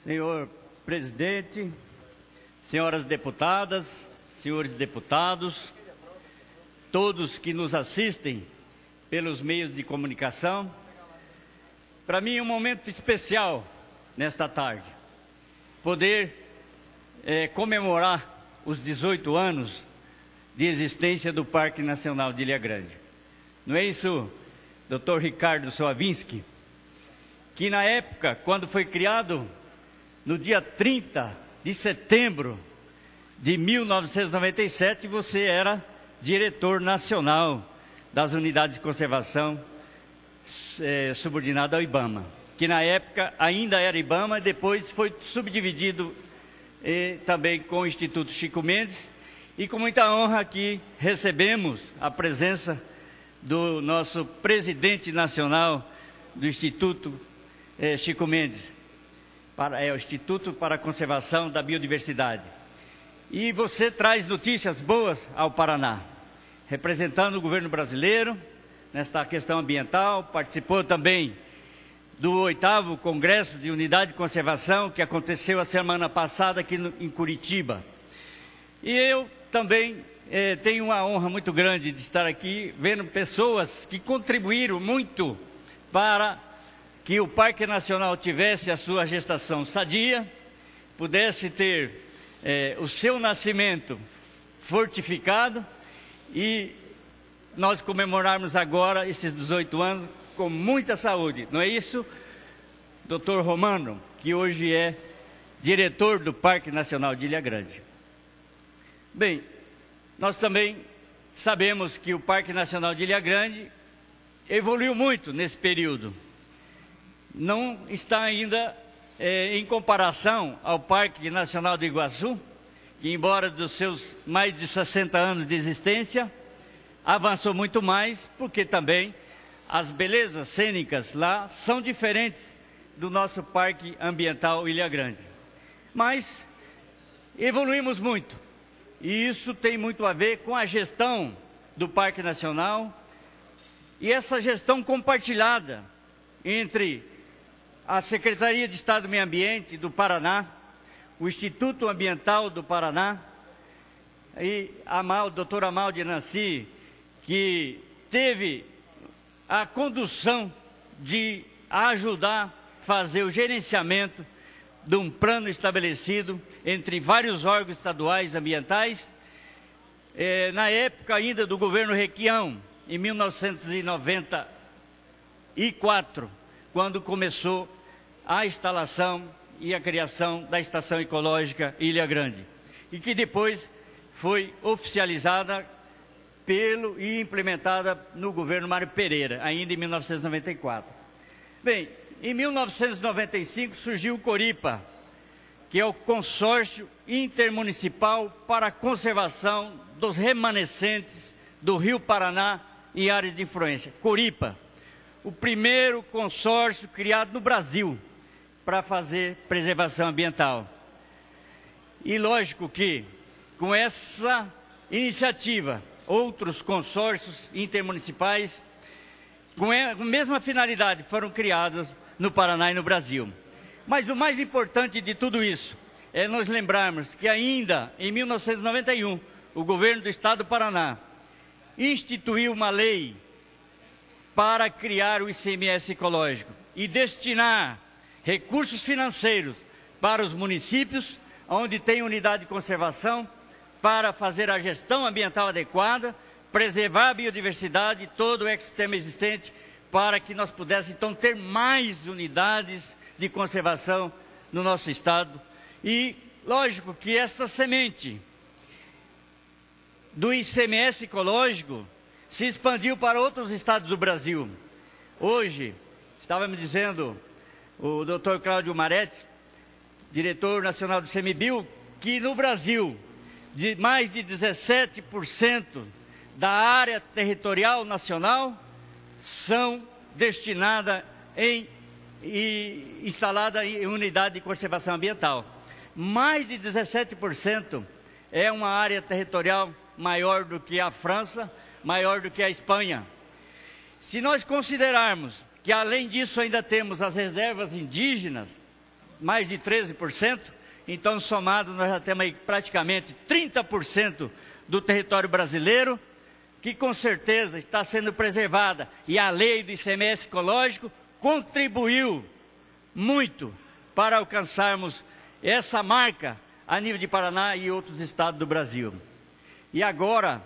Senhor presidente, senhoras deputadas, senhores deputados, todos que nos assistem pelos meios de comunicação, para mim é um momento especial nesta tarde, poder comemorar os 18 anos de existência do Parque Nacional de Ilha Grande. Não é isso, Dr. Ricardo Soavinski, que na época, quando foi criado, no dia 30 de setembro de 1997, você era diretor nacional das unidades de conservação subordinado ao IBAMA, que na época ainda era IBAMA, depois foi subdividido também com o Instituto Chico Mendes, e com muita honra aqui recebemos a presença do nosso presidente nacional do Instituto Chico Mendes, o Instituto para a Conservação da Biodiversidade. E você traz notícias boas ao Paraná, representando o governo brasileiro nesta questão ambiental, participou também do 8º Congresso de Unidade de Conservação, que aconteceu a semana passada aqui em Curitiba. E eu também tenho uma honra muito grande de estar aqui, vendo pessoas que contribuíram muito para que o Parque Nacional tivesse a sua gestação sadia, pudesse ter o seu nascimento fortificado e nós comemorarmos agora esses 18 anos com muita saúde. Não é isso, Dr. Romano, que hoje é diretor do Parque Nacional de Ilha Grande? Bem, nós também sabemos que o Parque Nacional de Ilha Grande evoluiu muito nesse período. Não está ainda em comparação ao Parque Nacional do Iguaçu, que embora dos seus mais de 60 anos de existência, avançou muito mais, porque também as belezas cênicas lá são diferentes do nosso Parque Ambiental Ilha Grande. Mas evoluímos muito, e isso tem muito a ver com a gestão do Parque Nacional, e essa gestão compartilhada entre a Secretaria de Estado do Meio Ambiente do Paraná, o Instituto Ambiental do Paraná e o Dr. Amaldi Nancy, que teve a condução de ajudar a fazer o gerenciamento de um plano estabelecido entre vários órgãos estaduais ambientais, na época ainda do governo Requião, em 1994, quando começou a instalação e a criação da Estação Ecológica Ilha Grande, e que depois foi oficializada e implementada no governo Mário Pereira, ainda em 1994. Bem, em 1995 surgiu o CORIPA, que é o Consórcio Intermunicipal para a Conservação dos Remanescentes do Rio Paraná em áreas de influência. CORIPA, o primeiro consórcio criado no Brasil para fazer preservação ambiental. E lógico que, com essa iniciativa, outros consórcios intermunicipais com a mesma finalidade foram criados no Paraná e no Brasil. Mas o mais importante de tudo isso é nós lembrarmos que ainda em 1991, o governo do Estado do Paraná instituiu uma lei para criar o ICMS ecológico e destinar recursos financeiros para os municípios onde tem unidade de conservação, para fazer a gestão ambiental adequada, preservar a biodiversidade e todo o ecossistema existente, para que nós pudéssemos então ter mais unidades de conservação no nosso estado. E lógico que essa semente do ICMS ecológico se expandiu para outros estados do Brasil. Hoje, estava me dizendo o Dr. Cláudio Maretti, diretor nacional do CMBio, que no Brasil, mais de 17% da área territorial nacional são destinadas e instalada em unidade de conservação ambiental. Mais de 17% é uma área territorial maior do que a França, maior do que a Espanha. Se nós considerarmos que além disso ainda temos as reservas indígenas, mais de 13%, então somado nós já temos aí praticamente 30% do território brasileiro, que com certeza está sendo preservada, e a lei do ICMS ecológico contribuiu muito para alcançarmos essa marca a nível de Paraná e outros estados do Brasil. E agora,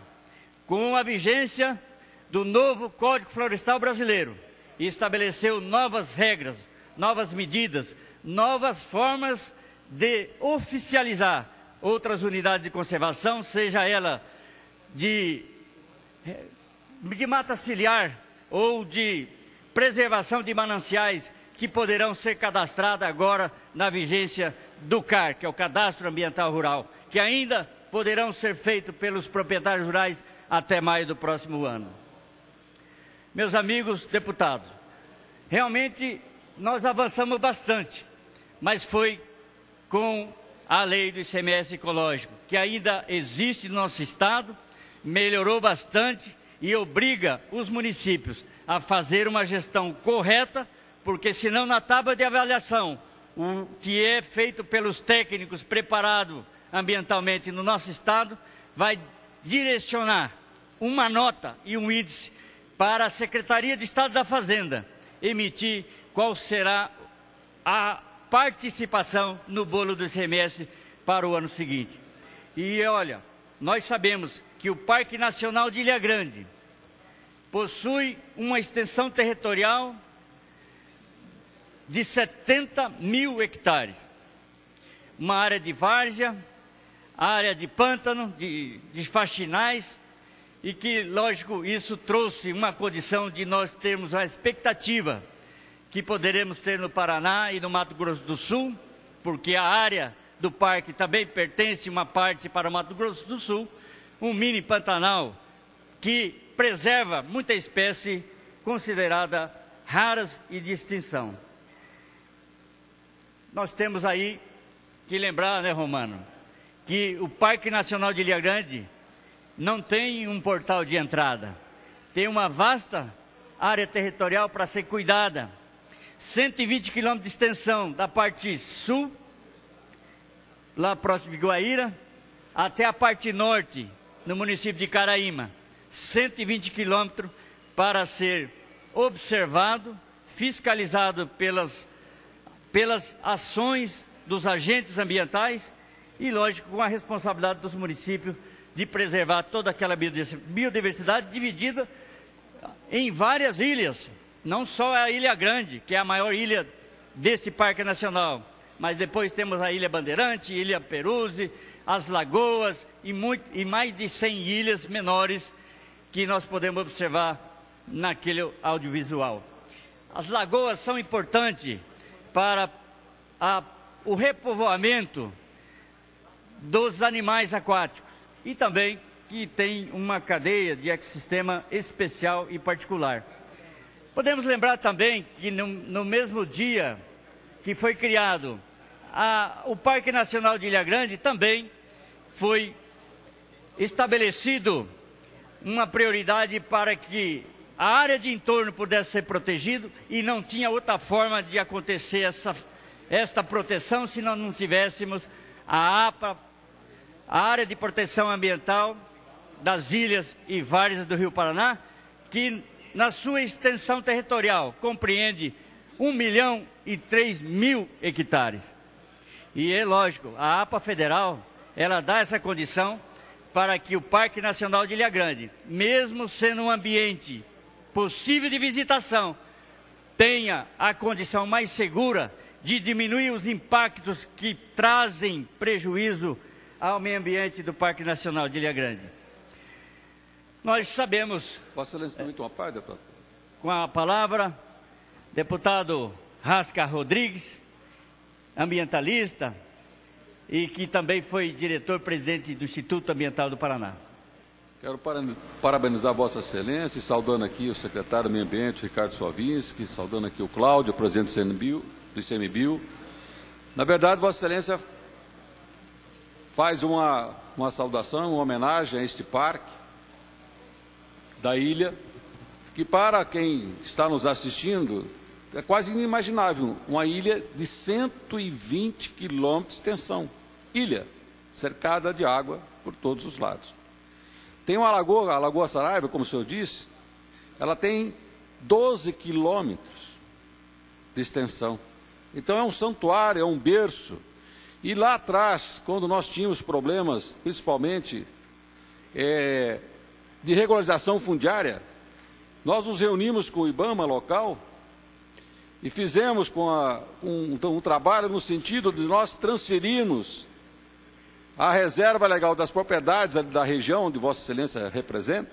com a vigência do novo Código Florestal Brasileiro, estabeleceu novas regras, novas medidas, novas formas de oficializar outras unidades de conservação, seja ela de mata ciliar ou de preservação de mananciais, que poderão ser cadastradas agora na vigência do CAR, que é o Cadastro Ambiental Rural, que ainda poderão ser feitos pelos proprietários rurais até maio do próximo ano. Meus amigos deputados, realmente nós avançamos bastante, mas foi com a lei do ICMS ecológico, que ainda existe no nosso estado, melhorou bastante e obriga os municípios a fazer uma gestão correta, porque senão na tábua de avaliação, o que é feito pelos técnicos preparados ambientalmente no nosso estado, vai direcionar uma nota e um índice para a Secretaria de Estado da Fazenda emitir qual será a participação no bolo do ICMS para o ano seguinte. E olha, nós sabemos que o Parque Nacional de Ilha Grande possui uma extensão territorial de 70 mil hectares, uma área de várzea, área de pântano, de faxinais, e que, lógico, isso trouxe uma condição de nós termos a expectativa que poderemos ter no Paraná e no Mato Grosso do Sul, porque a área do parque também pertence uma parte para o Mato Grosso do Sul, um mini Pantanal que preserva muita espécie considerada raras e de extinção. Nós temos aí que lembrar, né, Romano, que o Parque Nacional de Ilha Grande não tem um portal de entrada, tem uma vasta área territorial para ser cuidada, 120 quilômetros de extensão da parte sul, lá próximo de Guaíra, até a parte norte, no município de Caraíma, 120 quilômetros para ser observado, fiscalizado pelas ações dos agentes ambientais e, lógico, com a responsabilidade dos municípios de preservar toda aquela biodiversidade dividida em várias ilhas, não só a Ilha Grande, que é a maior ilha deste Parque Nacional, mas depois temos a Ilha Bandeirante, Ilha Peruzzi, as lagoas e mais de 100 ilhas menores que nós podemos observar naquele audiovisual. As lagoas são importantes para o repovoamento dos animais aquáticos e também que tem uma cadeia de ecossistema especial e particular. Podemos lembrar também que no mesmo dia que foi criado o Parque Nacional de Ilha Grande, também foi estabelecido uma prioridade para que a área de entorno pudesse ser protegida e não tinha outra forma de acontecer esta proteção se nós não tivéssemos a APA, a Área de Proteção Ambiental das ilhas e várzeas do Rio Paraná, que na sua extensão territorial compreende 1.003.000 hectares. E é lógico, a APA Federal, ela dá essa condição para que o Parque Nacional de Ilha Grande, mesmo sendo um ambiente possível de visitação, tenha a condição mais segura de diminuir os impactos que trazem prejuízo ao meio ambiente do Parque Nacional de Ilha Grande. Nós sabemos... Vossa Excelência, permite uma parte, deputado? Com a palavra, deputado Rasca Rodrigues, ambientalista, e que também foi diretor-presidente do Instituto Ambiental do Paraná. Quero parabenizar Vossa Excelência, saudando aqui o secretário do Meio Ambiente, Ricardo Sovinski, saudando aqui o Cláudio, presidente do ICMBio. Na verdade, Vossa Excelência faz uma saudação, uma homenagem a este parque da ilha, que para quem está nos assistindo, é quase inimaginável, uma ilha de 120 quilômetros de extensão. Ilha, cercada de água por todos os lados. Tem uma lagoa, a Lagoa Saraiva, como o senhor disse, ela tem 12 quilômetros de extensão. Então é um santuário, é um berço. E lá atrás, quando nós tínhamos problemas, principalmente de regularização fundiária, nós nos reunimos com o IBAMA local e fizemos um trabalho no sentido de nós transferirmos a reserva legal das propriedades da região onde Vossa Excelência representa,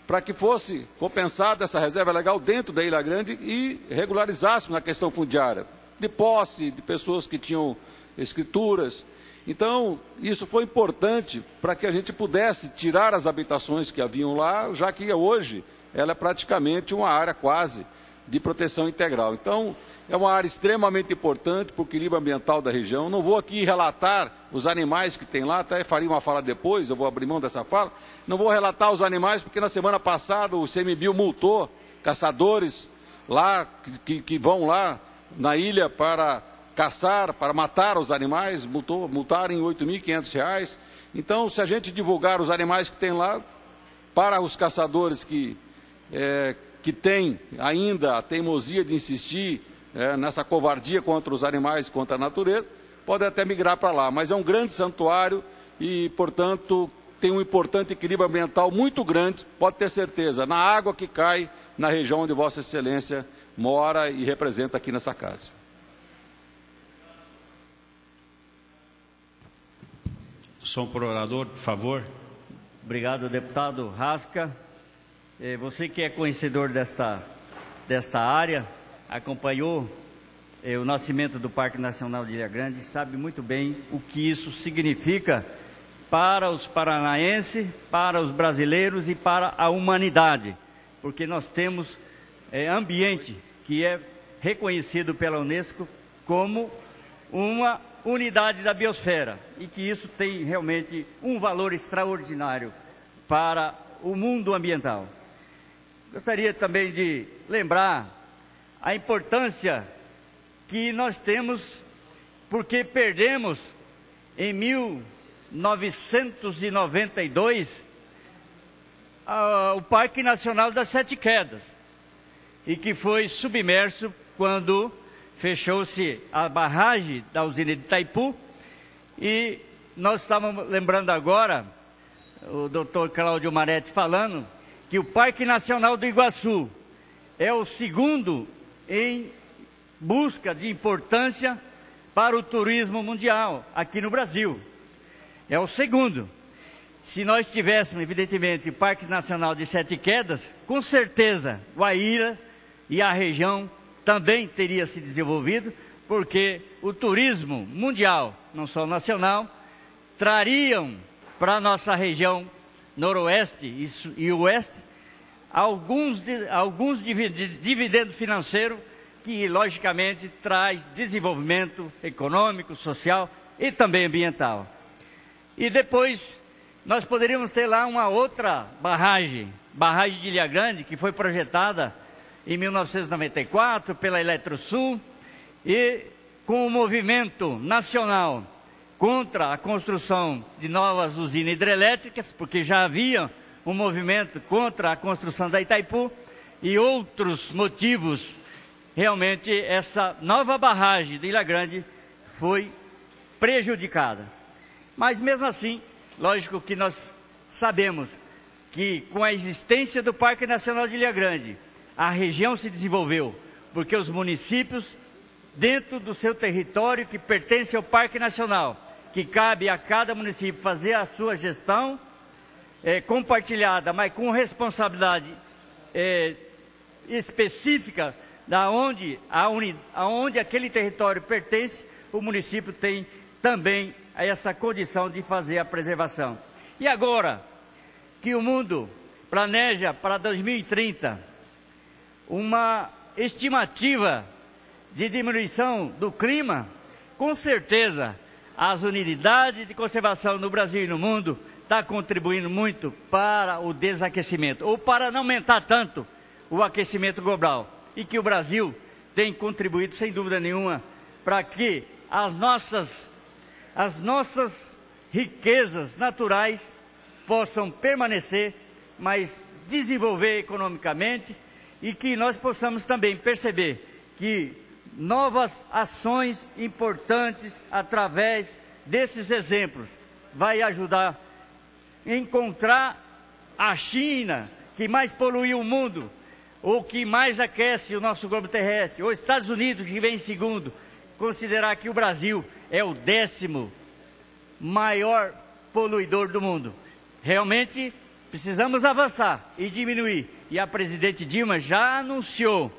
para que fosse compensada essa reserva legal dentro da Ilha Grande e regularizássemos a questão fundiária, de posse, de pessoas que tinham escrituras. Então, isso foi importante para que a gente pudesse tirar as habitações que haviam lá, já que hoje ela é praticamente uma área quase de proteção integral. Então, é uma área extremamente importante para o equilíbrio ambiental da região. Não vou aqui relatar os animais que tem lá, até faria uma fala depois, eu vou abrir mão dessa fala. Não vou relatar os animais, porque na semana passada o ICMBio multou caçadores lá, que vão lá na ilha para caçar, para matar os animais, multaram em R$ 8.500. Então, se a gente divulgar os animais que tem lá, para os caçadores que têm ainda a teimosia de insistir nessa covardia contra os animais, contra a natureza, pode até migrar para lá. Mas é um grande santuário e, portanto, tem um importante equilíbrio ambiental muito grande, pode ter certeza, na água que cai na região onde Vossa Excelência mora e representa aqui nessa casa. Som por orador, por favor. Obrigado, deputado Rasca. Você que é conhecedor desta área, acompanhou o nascimento do Parque Nacional de Ilha Grande, sabe muito bem o que isso significa para os paranaenses, para os brasileiros e para a humanidade, porque nós temos ambiente que é reconhecido pela Unesco como uma unidade da biosfera e que isso tem realmente um valor extraordinário para o mundo ambiental. Gostaria também de lembrar a importância que nós temos, porque perdemos em 1992 o Parque Nacional das Sete Quedas, e que foi submerso quando fechou-se a barragem da usina de Itaipu. E nós estávamos lembrando agora, o doutor Cláudio Maretti falando, que o Parque Nacional do Iguaçu é o segundo em busca de importância para o turismo mundial aqui no Brasil. É o segundo. Se nós tivéssemos, evidentemente, o Parque Nacional de Sete Quedas, com certeza Guaíra e a região também teria se desenvolvido, porque o turismo mundial, não só nacional, trariam para a nossa região noroeste e oeste alguns dividendos financeiros que, logicamente, traz desenvolvimento econômico, social e também ambiental. E depois, nós poderíamos ter lá uma outra barragem de Ilha Grande, que foi projetada em 1994 pela Eletrosul, e com o movimento nacional contra a construção de novas usinas hidrelétricas, porque já havia um movimento contra a construção da Itaipu e outros motivos, realmente essa nova barragem de Ilha Grande foi prejudicada. Mas mesmo assim, lógico que nós sabemos que com a existência do Parque Nacional de Ilha Grande, a região se desenvolveu, porque os municípios, dentro do seu território que pertence ao Parque Nacional, que cabe a cada município fazer a sua gestão compartilhada, mas com responsabilidade específica aonde aquele território pertence, o município tem também essa condição de fazer a preservação. E agora que o mundo planeja para 2030 uma estimativa de diminuição do clima, com certeza as unidades de conservação no Brasil e no mundo estão contribuindo muito para o desaquecimento, ou para não aumentar tanto o aquecimento global, e que o Brasil tem contribuído, sem dúvida nenhuma, para que as nossas riquezas naturais possam permanecer, mas desenvolver economicamente, e que nós possamos também perceber que novas ações importantes através desses exemplos vai ajudar a encontrar a China, que mais poluiu o mundo, ou que mais aquece o nosso globo terrestre, ou Estados Unidos, que vem em segundo, considerar que o Brasil é o 10º maior poluidor do mundo. Realmente precisamos avançar e diminuir, e a presidente Dilma já anunciou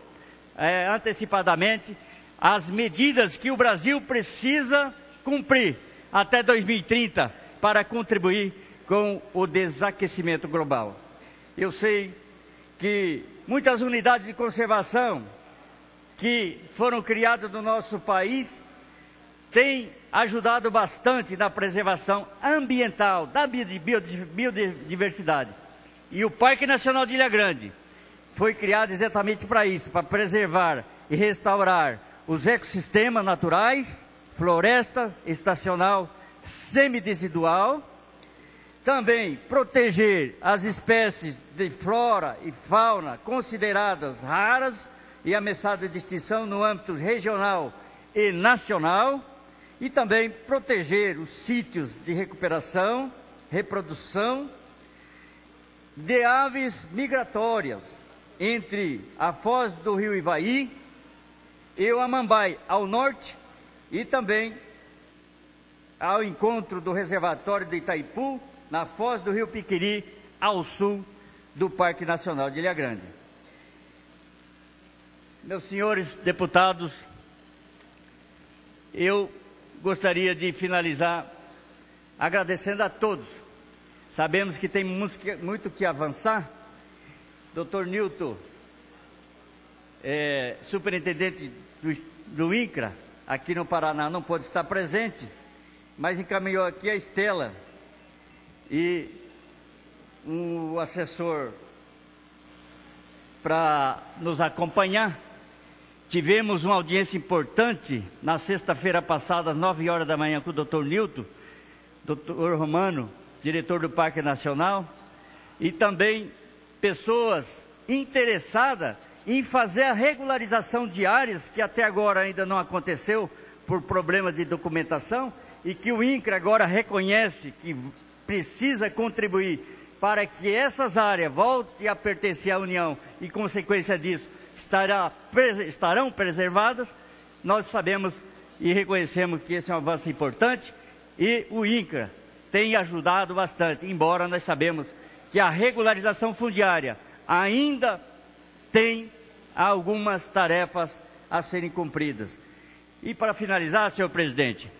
antecipadamente as medidas que o Brasil precisa cumprir até 2030 para contribuir com o desaquecimento global. Eu sei que muitas unidades de conservação que foram criadas no nosso país têm ajudado bastante na preservação ambiental, da biodiversidade. E o Parque Nacional de Ilha Grande foi criado exatamente para isso, para preservar e restaurar os ecossistemas naturais, floresta estacional semidesidual, também proteger as espécies de flora e fauna consideradas raras e ameaçadas de extinção no âmbito regional e nacional, e também proteger os sítios de recuperação, reprodução de aves migratórias entre a foz do rio Ivaí e o Amambai ao norte, e também ao encontro do reservatório de Itaipu, na foz do rio Piquiri, ao sul do Parque Nacional de Ilha Grande. Meus senhores deputados, eu gostaria de finalizar agradecendo a todos. Sabemos que tem muito que avançar. Dr. Nilton, superintendente do INCRA, aqui no Paraná, não pôde estar presente, mas encaminhou aqui a Estela e o assessor para nos acompanhar. Tivemos uma audiência importante na sexta-feira passada, às 9 horas da manhã, com o Dr. Nilton, Dr. Romano, diretor do Parque Nacional, e também pessoas interessadas em fazer a regularização de áreas que até agora ainda não aconteceu por problemas de documentação, e que o INCRA agora reconhece que precisa contribuir para que essas áreas voltem a pertencer à União e, consequência disso, estarão preservadas. Nós sabemos e reconhecemos que esse é um avanço importante, e o INCRA tem ajudado bastante, embora nós sabemos que a regularização fundiária ainda tem algumas tarefas a serem cumpridas. E para finalizar, senhor presidente,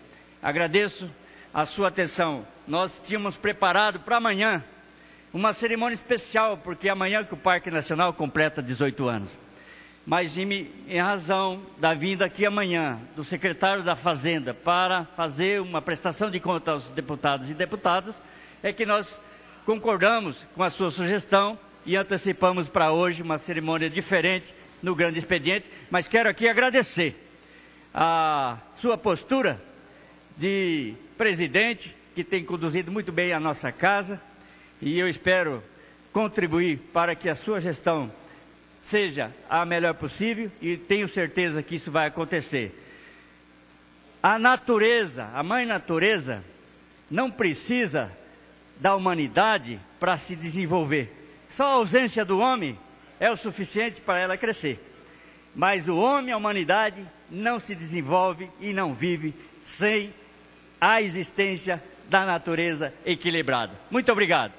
agradeço a sua atenção. Nós tínhamos preparado para amanhã uma cerimônia especial, porque amanhã que o Parque Nacional completa 18 anos. Mas em razão da vinda aqui amanhã do secretário da Fazenda para fazer uma prestação de conta aos deputados e deputadas, é que nós concordamos com a sua sugestão e antecipamos para hoje uma cerimônia diferente no grande expediente. Mas quero aqui agradecer a sua postura de presidente, que tem conduzido muito bem a nossa casa, e eu espero contribuir para que a sua gestão seja a melhor possível, e tenho certeza que isso vai acontecer. A natureza, a mãe natureza, não precisa da humanidade para se desenvolver. Só a ausência do homem é o suficiente para ela crescer. Mas o homem, a humanidade, não se desenvolve e não vive sem a existência da natureza equilibrada. Muito obrigado.